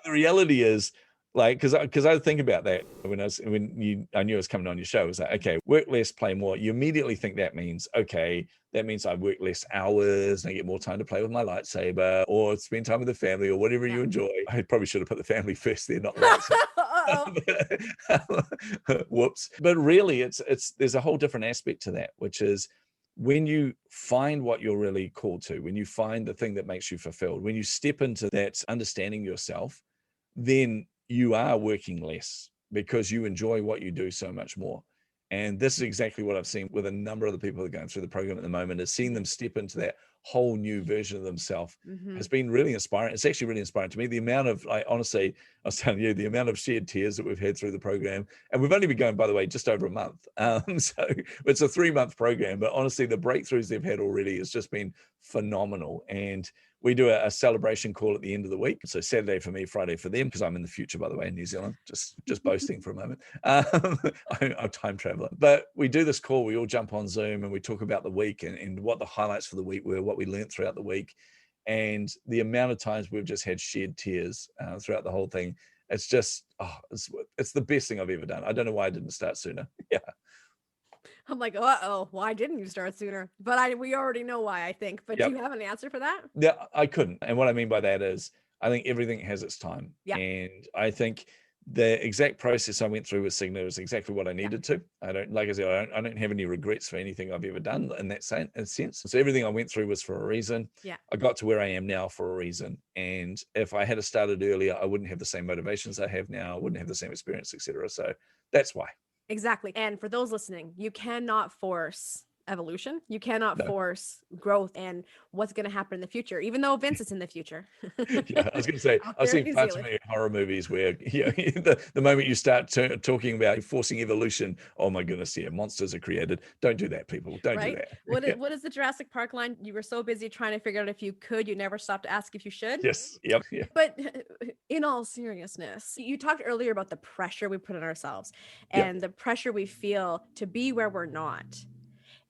the reality is, like, because I think about that I knew I was coming on your show. It was like, okay, work less, play more. You immediately think that means, okay, that means I work less hours and I get more time to play with my lightsaber or spend time with the family or whatever you enjoy. I probably should have put the family first there, not lightsaber. Whoops. But really, there's a whole different aspect to that, which is when you find what you're really called to, when you find the thing that makes you fulfilled, when you step into that understanding yourself, then you are working less because you enjoy what you do so much more. And this is exactly what I've seen with a number of the people that are going through the program at the moment, is seeing them step into that whole new version of themselves has been really inspiring. It's actually really inspiring to me. The amount of, honestly, I was telling you the amount of shared tears that we've had through the program, and we've only been going, by the way, just over a month. So it's a 3-month program, but honestly, the breakthroughs they've had already has just been phenomenal. And we do a celebration call at the end of the week. So Saturday for me, Friday for them, because I'm in the future, by the way, in New Zealand, just boasting for a moment. I'm a time traveler. But we do this call, we all jump on Zoom and we talk about the week and what the highlights for the week were, what we learned throughout the week. And the amount of times we've just had shared tears throughout the whole thing. It's just, it's the best thing I've ever done. I don't know why I didn't start sooner. Yeah. I'm like, uh-oh, why didn't you start sooner? But we already know why, I think. But do you have an answer for that? Yeah, I couldn't. And what I mean by that is I think everything has its time. Yeah. And I think the exact process I went through with Cigna is exactly what I needed to. I don't, like I said, I don't have any regrets for anything I've ever done in that sense. So everything I went through was for a reason. Yeah. I got to where I am now for a reason. And if I had started earlier, I wouldn't have the same motivations I have now. I wouldn't have the same experience, etc. So that's why. Exactly. And for those listening, you cannot force evolution. You cannot force growth and what's going to happen in the future, even though Vince is in the future. Yeah, I was going to say, I've seen far too many horror movies where the moment you start talking about forcing evolution, oh my goodness, monsters are created. Don't do that, people. Don't do that. What is the Jurassic Park line? You were so busy trying to figure out if you could, you never stopped to ask if you should. Yes. Yep. Yeah. But in all seriousness, you talked earlier about the pressure we put on ourselves and the pressure we feel to be where we're not.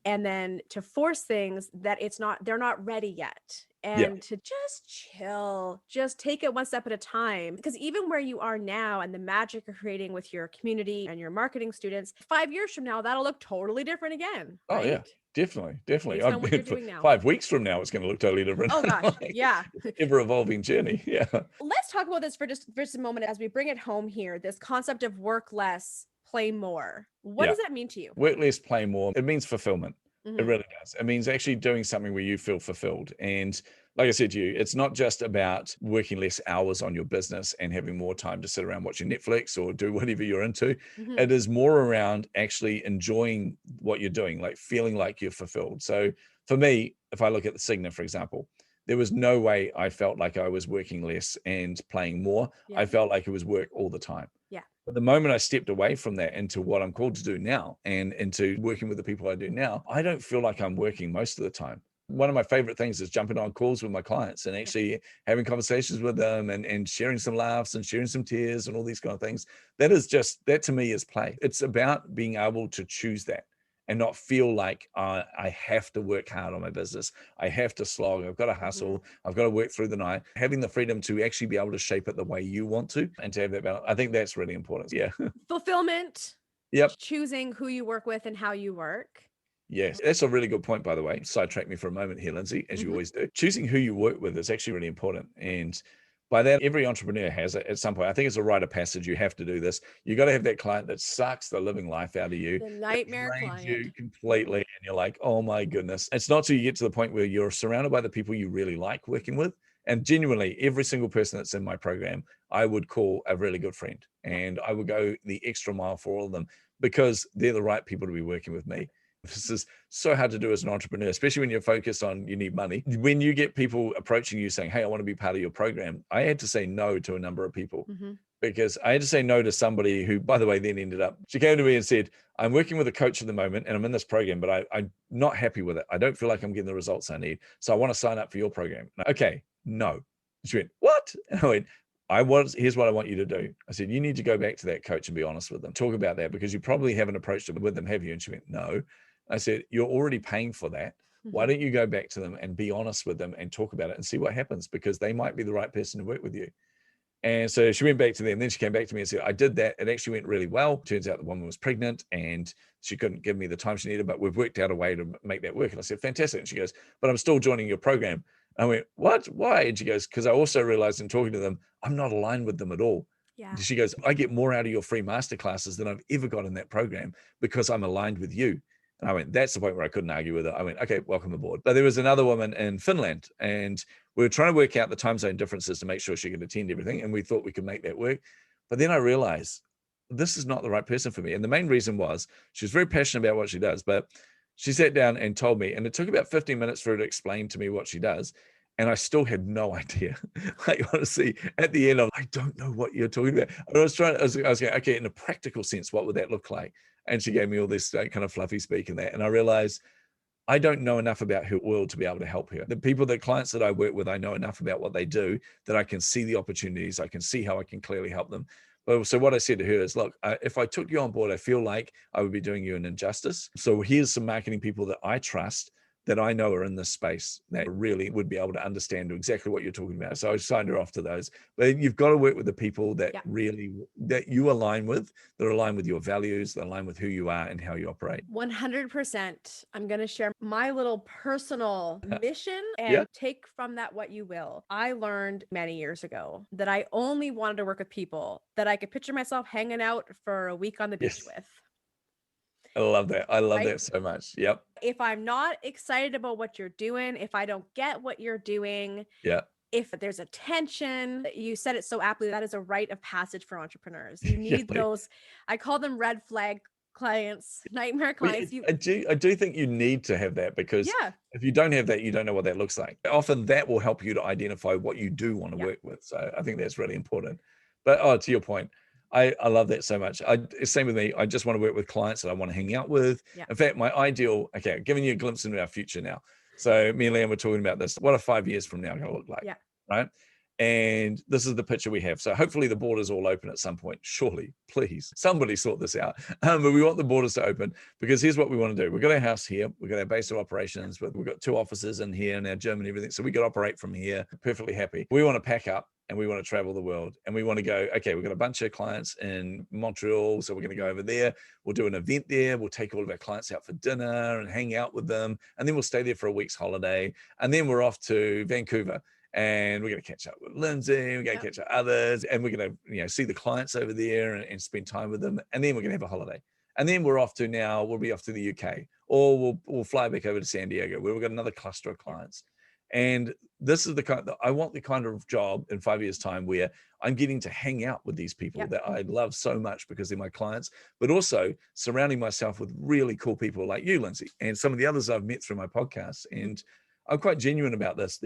And then to force things that they're not ready yet. And to just chill, just take it one step at a time. Because even where you are now and the magic you're creating with your community and your marketing students, 5 years from now, that'll look totally different again. Right? Oh yeah, definitely. Based on what you're doing now. 5 weeks from now, it's going to look totally different. Oh gosh, yeah. Ever evolving journey. Yeah. Let's talk about this for just a moment as we bring it home here. This concept of work less, play more. What does that mean to you? Work less, play more. It means fulfillment. Mm-hmm. It really does. It means actually doing something where you feel fulfilled. And like I said to you, it's not just about working less hours on your business and having more time to sit around watching Netflix or do whatever you're into. Mm-hmm. It is more around actually enjoying what you're doing, like feeling like you're fulfilled. So for me, if I look at the Cigna, for example, there was no way I felt like I was working less and playing more. Yeah. I felt like it was work all the time. Yeah. But the moment I stepped away from that into what I'm called to do now and into working with the people I do now, I don't feel like I'm working most of the time. One of my favorite things is jumping on calls with my clients and actually having conversations with them and sharing some laughs and sharing some tears and all these kind of things. That to me is play. It's about being able to choose that and not feel like I have to work hard on my business. I have to slog. I've got to hustle. Mm-hmm. I've got to work through the night. Having the freedom to actually be able to shape it the way you want to and to have that balance. I think that's really important. Yeah. Fulfillment. Yep. Choosing who you work with and how you work. Yes, that's a really good point, by the way. Sidetrack me for a moment here, Lindsay, as you always do. Choosing who you work with is actually really important. And by that, every entrepreneur has it at some point. I think it's a rite of passage. You have to do this. You got to have that client that sucks the living life out of you. The nightmare client. You completely. And you're like, oh my goodness. It's not till you get to the point where you're surrounded by the people you really like working with. And genuinely, every single person that's in my program, I would call a really good friend. And I would go the extra mile for all of them because they're the right people to be working with me. This is so hard to do as an entrepreneur, especially when you're focused on you need money. When you get people approaching you saying, hey, I want to be part of your program, I had to say no to a number of people because I had to say no to somebody who, by the way, then ended up, she came to me and said, I'm working with a coach at the moment and I'm in this program, but I'm not happy with it. I don't feel like I'm getting the results I need. So I want to sign up for your program. Okay, no. She went, what? And I went, here's what I want you to do. I said, you need to go back to that coach and be honest with them. Talk about that because you probably haven't approached it with them, have you? And she went, no. I said, you're already paying for that. Why don't you go back to them and be honest with them and talk about it and see what happens because they might be the right person to work with you. And so she went back to them. Then she came back to me and said, I did that. It actually went really well. Turns out the woman was pregnant and she couldn't give me the time she needed, but we've worked out a way to make that work. And I said, fantastic. And she goes, but I'm still joining your program. And I went, what? Why? And she goes, because I also realized in talking to them, I'm not aligned with them at all. Yeah. She goes, I get more out of your free masterclasses than I've ever got in that program because I'm aligned with you. And I went, that's the point where I couldn't argue with it. I went, okay, welcome aboard. But there was another woman in Finland and we were trying to work out the time zone differences to make sure she could attend everything. And we thought we could make that work. But then I realized this is not the right person for me. And the main reason was she was very passionate about what she does, but she sat down and told me, and it took about 15 minutes for her to explain to me what she does. And I still had no idea. Like, honestly, at the end, I don't know what you're talking about. And I was going, okay, in a practical sense, what would that look like? And she gave me all this kind of fluffy speak and that. And I realized I don't know enough about her world to be able to help her. The clients that I work with, I know enough about what they do that I can see the opportunities. I can see how I can clearly help them. But so what I said to her is, look, if I took you on board, I feel like I would be doing you an injustice. So here's some marketing people that I trust, that I know are in this space, that really would be able to understand exactly what you're talking about. So I signed her off to those. But you've got to work with the people that that you align with, that align with your values, that align with who you are and how you operate. 100%. I'm going to share my little personal mission and take from that what you will. I learned many years ago that I only wanted to work with people that I could picture myself hanging out for a week on the beach with. I love that. I love that so much. Yep. If I'm not excited about what you're doing, if I don't get what you're doing, if there's a tension, you said it so aptly, that is a rite of passage for entrepreneurs. You need those, I call them red flag clients, nightmare clients. I do think you need to have that, because if you don't have that, you don't know what that looks like. Often that will help you to identify what you do want to work with. So I think that's really important. But to your point, I love that so much. Same with me. I just want to work with clients that I want to hang out with. In fact, my ideal, giving you a glimpse into our future now. So me and Liam were talking about this. What are 5 years from now going to look like? Right. And this is the picture we have. So hopefully the borders all open at some point. Surely, please, somebody sort this out. But we want the borders to open, because here's what we want to do. We've got our house here. We've got our base of operations. We've got 2 offices in here and our gym and everything. So we could operate from here perfectly happy. We want to pack up and we want to travel the world, and we want to go, okay, we've got a bunch of clients in Montreal. So we're going to go over there. We'll do an event there. We'll take all of our clients out for dinner and hang out with them. And then we'll stay there for a week's holiday. And then we're off to Vancouver. And we're going to catch up with Lindsay, we're going to catch up others, and we're going to, see the clients over there and spend time with them. And then we're going to have a holiday. And then we'll be off to the UK, or we'll fly back over to San Diego, where we've got another cluster of clients. And this is I want the kind of job in 5 years' time where I'm getting to hang out with these people that I love so much because they're my clients, but also surrounding myself with really cool people like you, Lindsay, and some of the others I've met through my podcasts. And I'm quite genuine about this.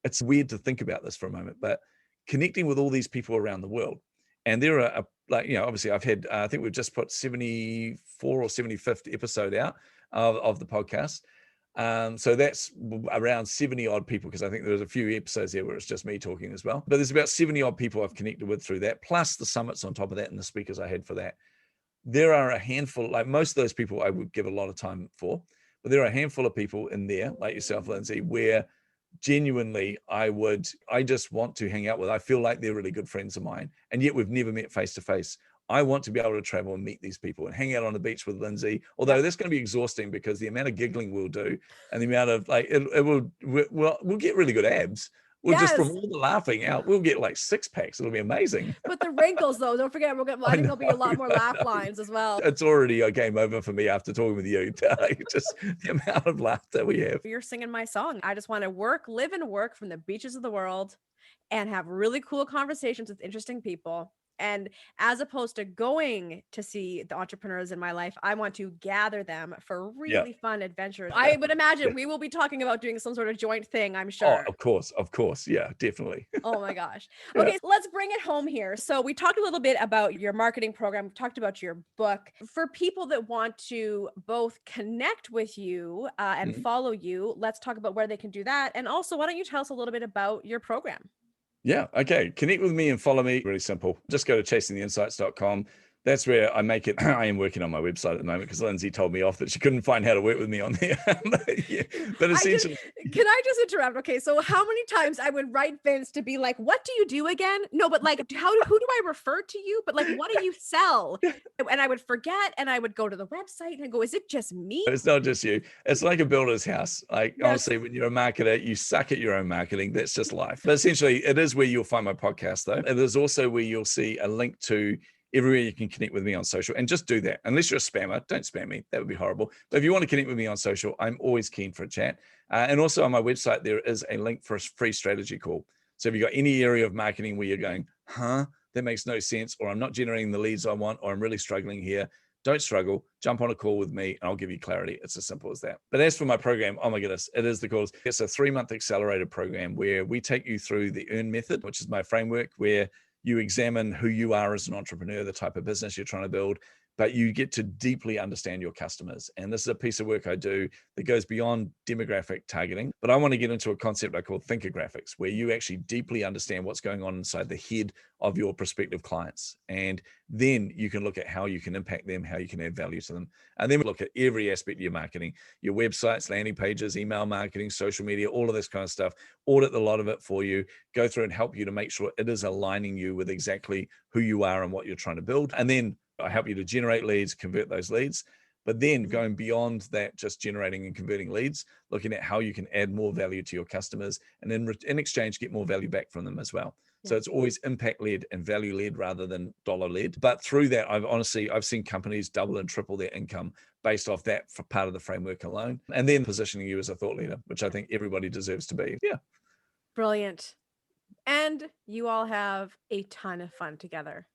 It's weird to think about this for a moment, but connecting with all these people around the world. And there are, obviously I've had, I think we've just put 74 or 75th episode out of the podcast. So that's around 70 odd people, because I think there's a few episodes there where it's just me talking as well. But there's about 70 odd people I've connected with through that, plus the summits on top of that and the speakers I had for that. There are a handful, like most of those people I would give a lot of time for, but there are a handful of people in there, like yourself, Lindsay, where genuinely I just want to hang out with. I feel like they're really good friends of mine, and yet we've never met face to face. I want to be able to travel and meet these people and hang out on the beach with Lindsay, although that's going to be exhausting, because the amount of giggling we'll do and the amount of we'll get really good abs. We'll just, from all the laughing out, we'll get like 6 packs. It'll be amazing. But the wrinkles, though, don't forget, I think there'll be a lot more laugh lines as well. It's already a game over for me after talking with you. Just the amount of laughter we have. You're singing my song. I just want to live and work from the beaches of the world and have really cool conversations with interesting people. And as opposed to going to see the entrepreneurs in my life, I want to gather them for really fun adventures. I would imagine we will be talking about doing some sort of joint thing, I'm sure. Oh, of course. Yeah, definitely. Oh my gosh. Okay, so let's bring it home here. So we talked a little bit about your marketing program. We've talked about your book. For people that want to both connect with you and follow you, let's talk about where they can do that. And also, why don't you tell us a little bit about your program? Yeah. Okay. Connect with me and follow me. Really simple. Just go to chasingtheinsights.com. That's where I make it. I am working on my website at the moment, because Lindsay told me off that she couldn't find how to work with me on there. But essentially, can I just interrupt? Okay. So how many times I would write Vince to be like, what do you do again? No, but like, who do I refer to you? But like, what do you sell? And I would forget, and I would go to the website and go, is it just me? It's not just you. It's like a builder's house. Like, honestly, when you're a marketer, you suck at your own marketing. That's just life. But essentially, it is where you'll find my podcast, though. It is also where you'll see a link to everywhere you can connect with me on social. And just do that. Unless you're a spammer, don't spam me. That would be horrible. But if you want to connect with me on social, I'm always keen for a chat. And also on my website, there is a link for a free strategy call. So if you've got any area of marketing where you're going, that makes no sense, or I'm not generating the leads I want, or I'm really struggling here, Don't struggle. Jump on a call with me and I'll give you clarity. It's as simple as that. But as for my program, oh my goodness, it is the coolest. It's a 3-month accelerated program where we take you through the EARN method, which is my framework where you examine who you are as an entrepreneur, the type of business you're trying to build, but you get to deeply understand your customers. And this is a piece of work I do that goes beyond demographic targeting. But I want to get into a concept I call thinkographics, where you actually deeply understand what's going on inside the head of your prospective clients. And then you can look at how you can impact them, how you can add value to them. And then we look at every aspect of your marketing, your websites, landing pages, email marketing, social media, all of this kind of stuff, audit a lot of it for you, go through and help you to make sure it is aligning you with exactly who you are and what you're trying to build. And then I help you to generate leads, convert those leads, but then going beyond that, just generating and converting leads, looking at how you can add more value to your customers and then in exchange, get more value back from them as well. Yeah. So it's always impact led and value led rather than dollar led. But through that, I've seen companies double and triple their income based off that for part of the framework alone. And then positioning you as a thought leader, which I think everybody deserves to be. Yeah. Brilliant. And you all have a ton of fun together.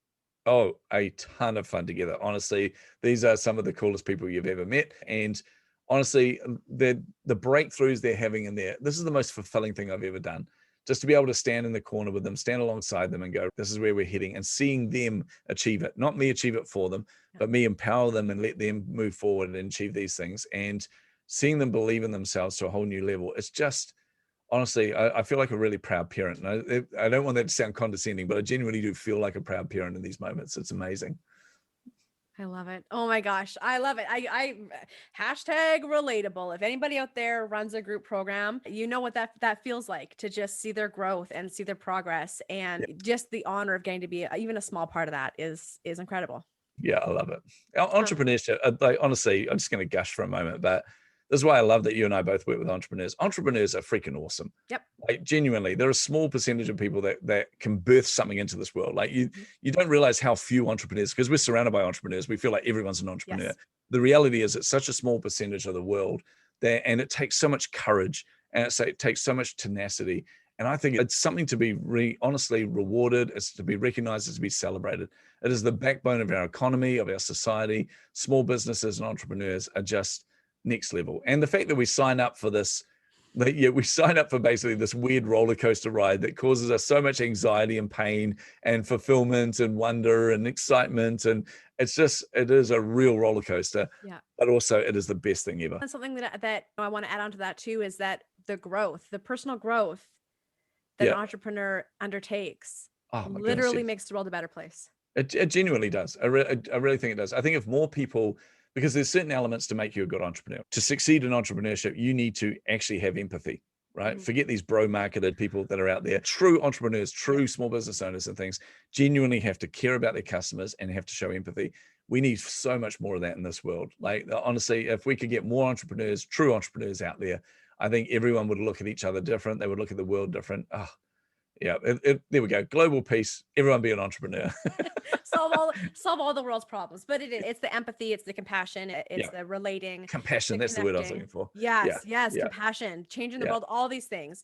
Oh, a ton of fun together. Honestly, these are some of the coolest people you've ever met. And honestly, the breakthroughs they're having in there, this is the most fulfilling thing I've ever done. Just to be able to stand in the corner with them, stand alongside them and go, this is where we're heading, and seeing them achieve it, not me achieve it for them, but me empower them and let them move forward and achieve these things, and seeing them believe in themselves to a whole new level. It's just, honestly, I feel like a really proud parent. And I don't want that to sound condescending, but I genuinely do feel like a proud parent in these moments. It's amazing. I love it. Oh my gosh. I love it. I hashtag relatable. If anybody out there runs a group program, you know what that feels like, to just see their growth and see their progress, and just the honor of getting to be even a small part of that is incredible. Yeah, I love it. Entrepreneurship, honestly, I'm just going to gush for a moment, but this is why I love that you and I both work with entrepreneurs. Entrepreneurs are freaking awesome. Yep. Like, genuinely, there are a small percentage of people that can birth something into this world. Like you don't realize how few entrepreneurs, because we're surrounded by entrepreneurs, we feel like everyone's an entrepreneur. Yes. The reality is it's such a small percentage of the world and it takes so much courage, and it takes so much tenacity. And I think it's something to be honestly rewarded. It's to be recognized, it's to be celebrated. It is the backbone of our economy, of our society. Small businesses and entrepreneurs are just next level. And the fact that we sign up for this, we sign up for basically this weird roller coaster ride that causes us so much anxiety and pain and fulfillment and wonder and excitement. And it is a real roller coaster, but also it is the best thing ever. And something that I want to add on to that too, is that the personal growth that an entrepreneur undertakes literally makes the world a better place. It genuinely does. I really think it does. I think if more people, because there's certain elements to make you a good entrepreneur. To succeed in entrepreneurship, you need to actually have empathy, right? Mm-hmm. Forget these bro-marketed people that are out there. True entrepreneurs, true small business owners and things genuinely have to care about their customers and have to show empathy. We need so much more of that in this world. Like, honestly, if we could get more entrepreneurs, true entrepreneurs out there, I think everyone would look at each other different. They would look at the world different. Oh, yeah, there we go. Global peace. Everyone be an entrepreneur. solve all the world's problems. But it's the empathy, it's the compassion, it's the relating. Compassion, that's the word I was looking for. Yes, compassion, changing the world, all these things.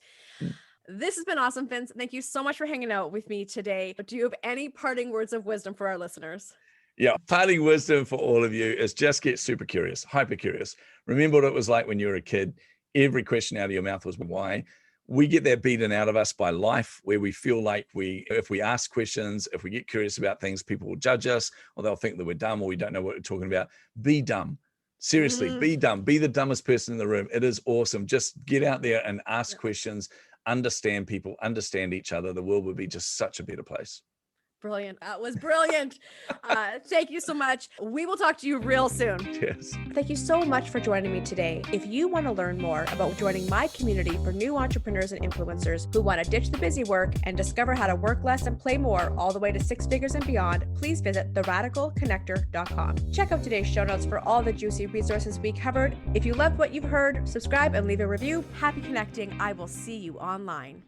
This has been awesome, Vince. Thank you so much for hanging out with me today. Do you have any parting words of wisdom for our listeners? Yeah, parting wisdom for all of you is just get super curious, hyper curious. Remember what it was like when you were a kid. Every question out of your mouth was why. We get that beaten out of us by life, where we feel like if we ask questions, if we get curious about things, people will judge us, or they'll think that we're dumb or we don't know what we're talking about. Be dumb. Seriously, be dumb. Be the dumbest person in the room. It is awesome. Just get out there and ask questions, understand people, understand each other. The world would be just such a better place. Brilliant. That was brilliant. Thank you so much. We will talk to you real soon. Yes. Thank you so much for joining me today. If you want to learn more about joining my community for new entrepreneurs and influencers who want to ditch the busy work and discover how to work less and play more all the way to 6 figures and beyond, please visit theradicalconnector.com. Check out today's show notes for all the juicy resources we covered. If you loved what you've heard, subscribe and leave a review. Happy connecting. I will see you online.